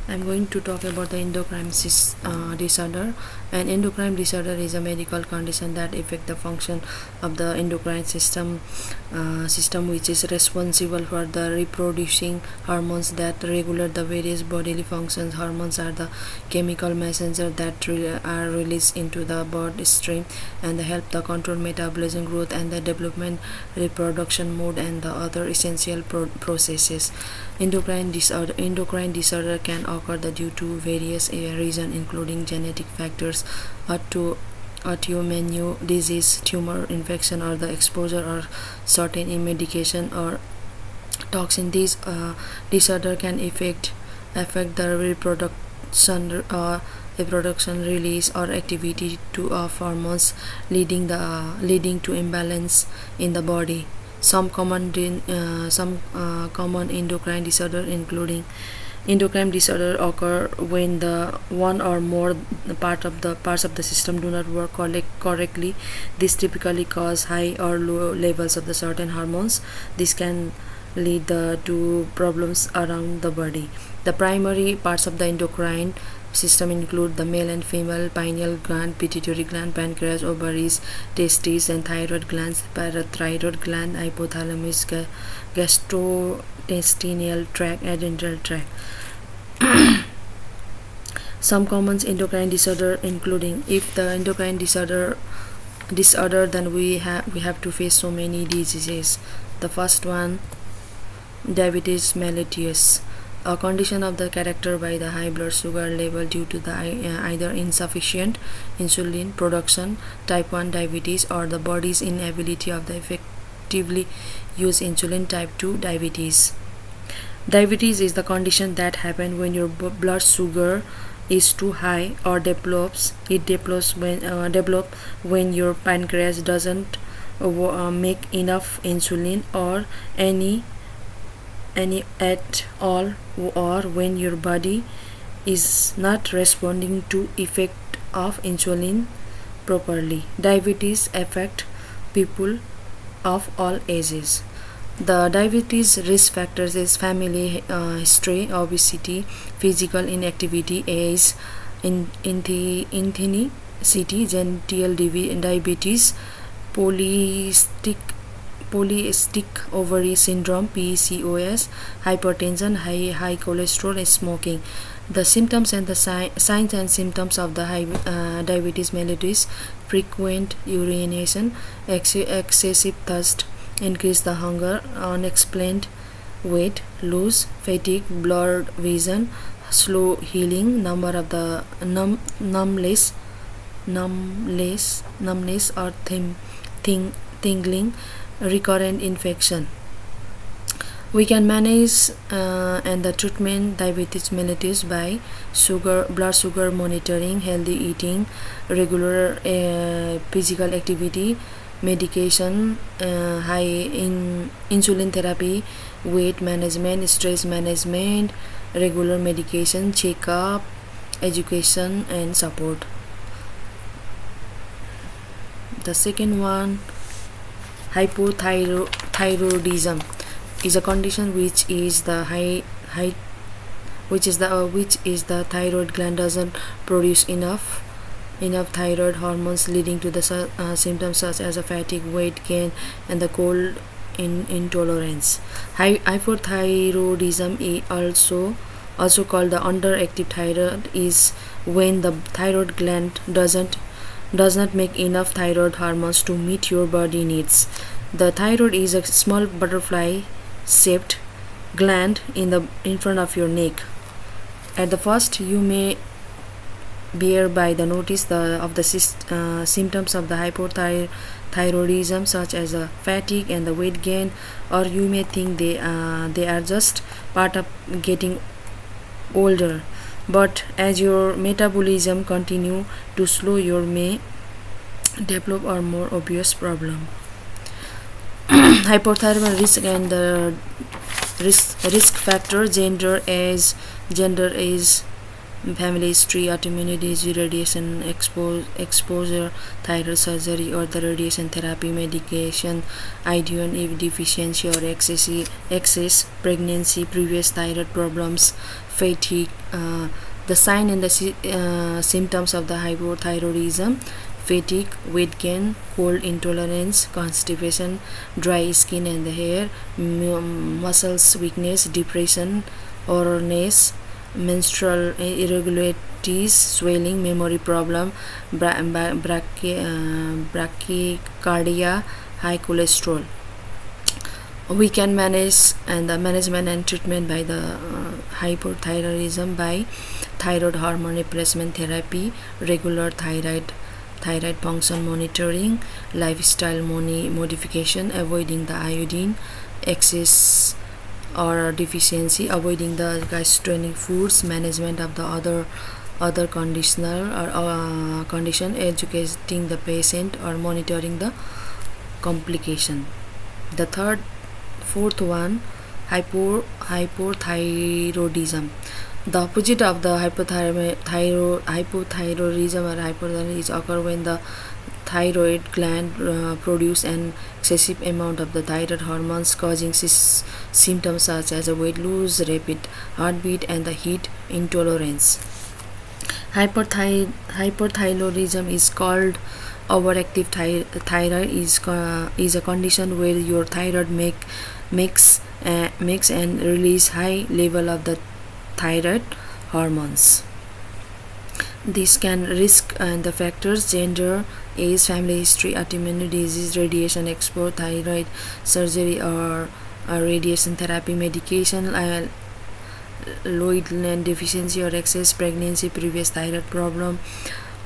I'm going to talk about the endocrine disorder. An endocrine disorder is a medical condition that affects the function of the endocrine system, which is responsible for the reproducing hormones that regulate the various bodily functions. Hormones are the chemical messengers that are released into the bloodstream and help the control metabolism, growth, and the development, reproduction, mood, and the other essential processes. Endocrine disorder can occur due to various reasons, including genetic factors, autoimmune disease, tumor infection, or the exposure or certain medication or toxin. These disorder can affect the reproduction, release, or activity of hormones, leading to imbalance in the body. Some common endocrine disorder, including endocrine disorder, occur when the one or more parts of the system do not work correctly. This typically cause high or low levels of the certain hormones. This can lead to problems around the body. The primary parts of the endocrine system include the male and female pineal gland, pituitary gland, pancreas, ovaries, testes, and thyroid glands, parathyroid gland, hypothalamus, gastrointestinal tract, adrenal tract. Some common endocrine disorder, including if the endocrine disorder, then we have to face so many diseases. The first one, diabetes mellitus, a condition of the character by the high blood sugar level due to the either insufficient insulin production, type 1 diabetes, or the body's inability of the effectively use insulin. Type 2 diabetes. Diabetes is the condition that happens when your blood sugar is too high or develops when your pancreas doesn't make enough insulin or any at all, or when your body is not responding to effect of insulin properly. Diabetes affect people of all ages. The diabetes risk factors is family history, obesity, physical inactivity, age, ethnicity, genital diabetes, polycystic ovary syndrome (PCOS), hypertension, high cholesterol, and smoking. The symptoms and the signs and symptoms of the diabetes mellitus: frequent urination, excessive thirst, increase the hunger, unexplained weight loss, fatigue, blurred vision, slow healing, number of the numbness or tingling, recurrent infection. We can manage and the treatment diabetes mellitus by blood sugar monitoring, healthy eating, regular physical activity, medication, high in insulin therapy, weight management, stress management, regular medication, checkup, education, and support. The second one, hypothyroidism, is a condition which is the thyroid gland doesn't produce enough thyroid hormones, leading to the symptoms such as a fatigue, weight gain, and the cold intolerance. Hypothyroidism is also called the underactive thyroid, is when the thyroid gland does not make enough thyroid hormones to meet your body needs. The thyroid is a small butterfly shaped gland in front of your neck. At the first, you may bear by the notice of the symptoms of the hypothyroidism, such as fatigue and the weight gain, or you may think they are just part of getting older. But as your metabolism continue to slow, you may develop a more obvious problem. Hypothyroidism risk and the risk factor: gender, age, family history, autoimmune disease, radiation exposure, thyroid surgery or the radiation therapy, medication, iodine if deficiency or excess, pregnancy, previous thyroid problems, fatigue. The sign and the symptoms of the hypothyroidism: fatigue, weight gain, cold intolerance, constipation, dry skin and the hair, muscles weakness, depression, oraness, menstrual irregularities, swelling, memory problem, brachycardia, high cholesterol. We can manage, and the management and treatment by the hypothyroidism by thyroid hormone replacement therapy, regular thyroid function monitoring, lifestyle modification, avoiding the iodine excess or deficiency, avoiding the gastrogenic foods, management of the other conditional or condition, educating the patient or monitoring the complication. The fourth one, hypothyroidism. The opposite of the hypothyroidism or hypothyroidism is occur when the thyroid gland produce an excessive amount of the thyroid hormones, causing symptoms such as a weight loss, rapid heartbeat, and the heat intolerance. Hypothyroidism is called overactive thyroid. Is a condition where your thyroid makes and release high level of the thyroid hormones. This can risk the factors: gender, age, family history, autoimmune disease, radiation exposure, thyroid surgery or radiation therapy, medication, iodine deficiency or excess, pregnancy, previous thyroid problem.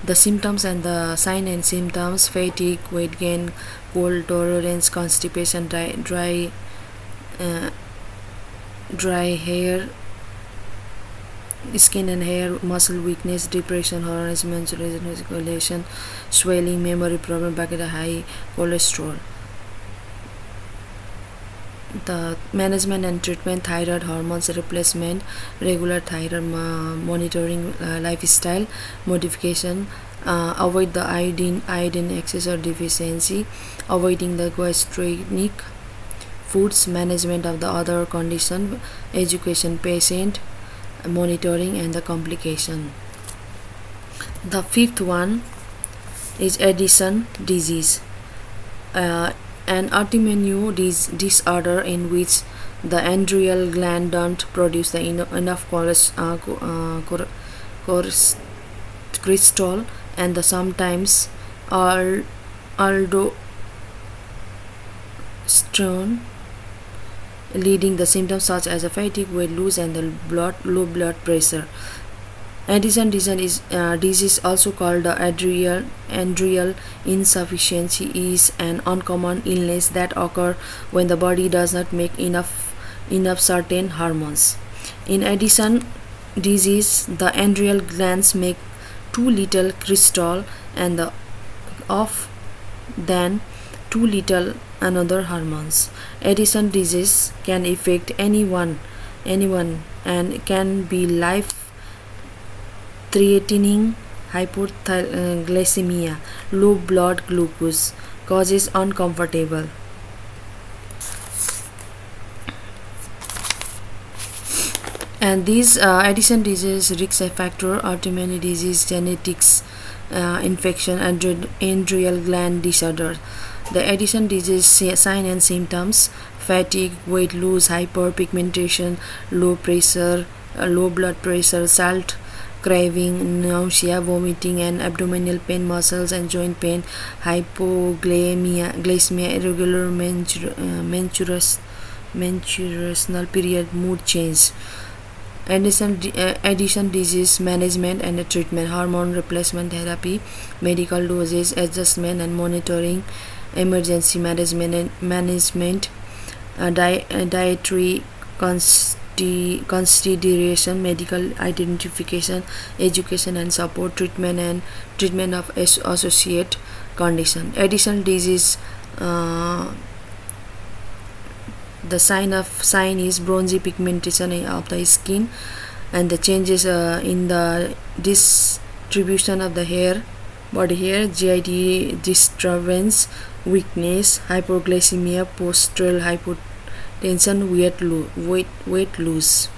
The symptoms and the sign and symptoms: fatigue, weight gain, cold tolerance, constipation, dry hair, skin and hair, muscle weakness, depression, harassment, menstruation, swelling, memory problem, high cholesterol. The management and treatment: thyroid hormones replacement, regular thyroid monitoring, lifestyle modification, avoid the iodine excess or deficiency, avoiding the gastrogenic foods, management of the other condition, education patient, monitoring and the complication. The fifth one is Addison disease, an autoimmune disorder in which the adrenal gland don't produce the enough cortisol and the sometimes aldosterone, leading the symptoms such as a fatigue, weight loss, and the low blood pressure. Addison disease, also called the adrenal insufficiency, is an uncommon illness that occurs when the body does not make enough certain hormones. In Addison disease, the adrenal glands make too little cortisol and than too little another hormones. Addison disease can affect anyone and can be life-threatening. Hypoglycemia, low blood glucose, causes uncomfortable. And these Addison disease risk factor: autoimmune disease, genetics, infection, and adrenal gland disorder. The Addison disease sign and symptoms: fatigue, weight loss, hyperpigmentation, low blood pressure, salt craving, nausea, vomiting, and abdominal pain, muscles and joint pain, hypoglycemia, irregular menstruational period, mood change. Addison disease management and treatment: hormone replacement therapy, medical dosage adjustment and monitoring, emergency management, dietary consideration, medical identification, education and support, treatment of associate condition. Addison disease, the sign is bronzy pigmentation of the skin, and the changes in the distribution of the hair, body hair, GIT disturbance, weakness, hypoglycemia, postural hypotension, weight loss.